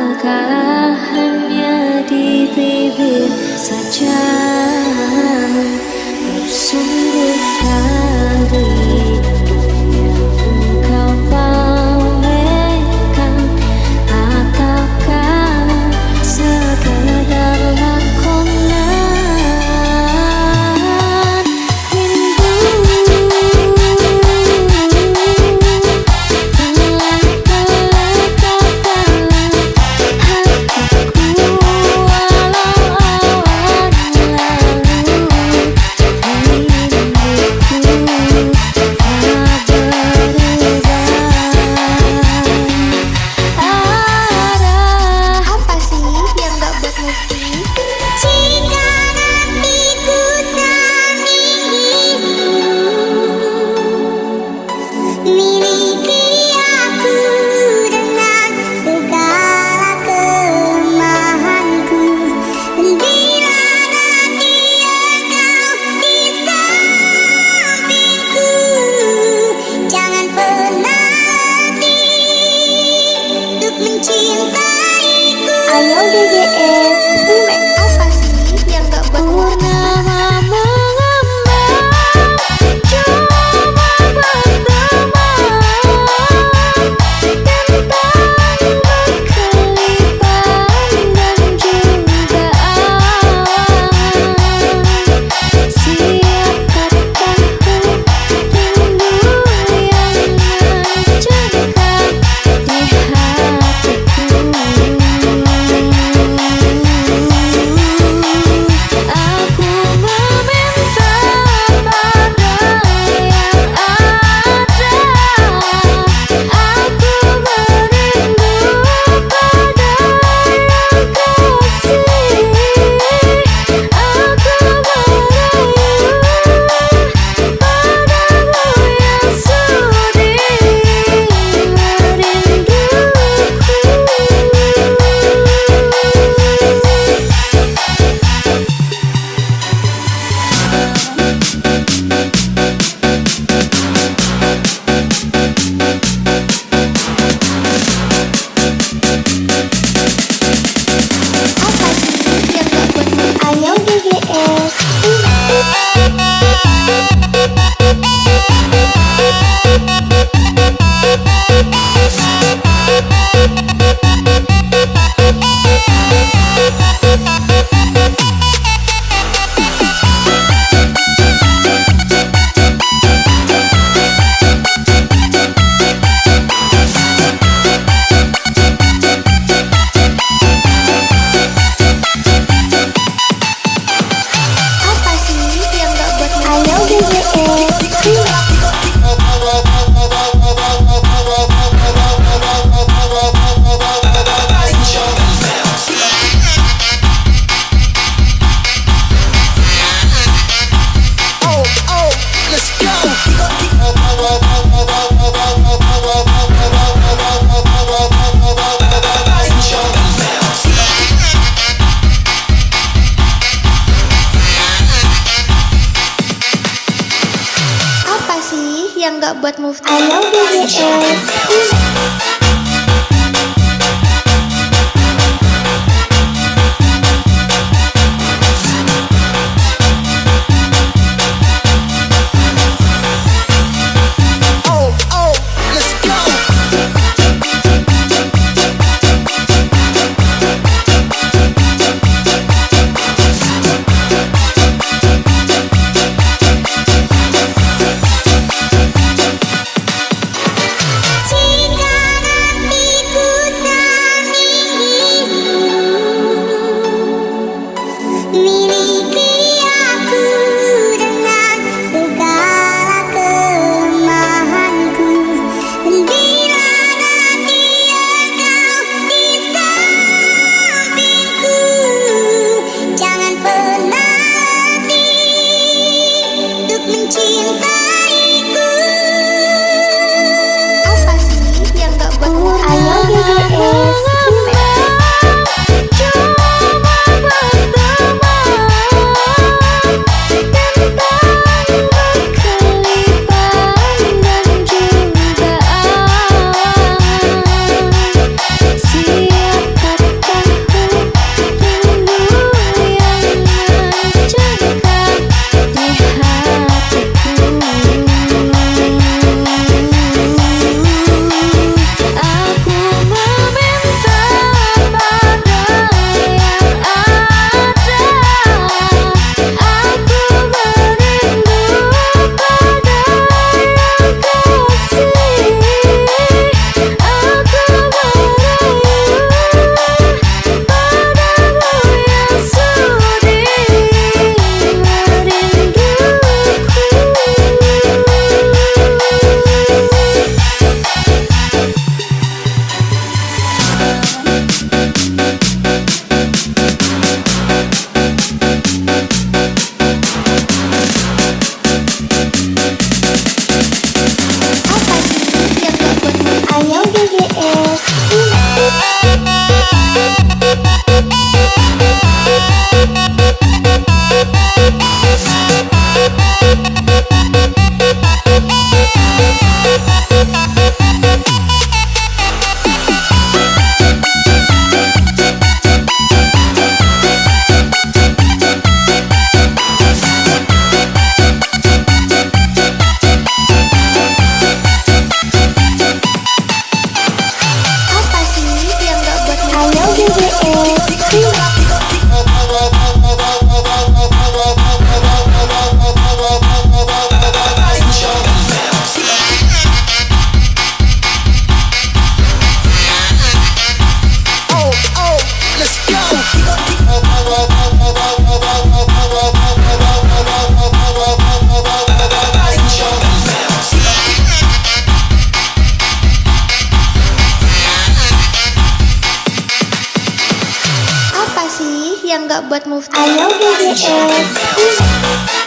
Apakah hanya di bibir saja bersungguh dari yang engkau pamerkan, ataukah sekedar lakonan rindu telah melekat dalam hatiku walau awan lalu rinduku tak berubah. Apa sih yang gak buat move? Jika nantiku seminggu miliki aku dengan segala kelemahanku, bila nanti engkau di sampingku, jangan pernah henti untuk mencintaiku. Ayo DGS, apa sih yang gak buat Purnama mengembang, cuma berteman, bintang berkelipan dan juga awan. Siapa tahu rindu yang mencegah di hatiku. Aku meminta pada yang ada, aku merindu pada yang kasih, aku merayu padamu yang sudi Apa sih yang gak buat move? Ayo DGS. Apa sih yang gak buat move? Ayo DGS. Apa sih yang gak buat move? Ayo DGS. Jika Ayo GGS.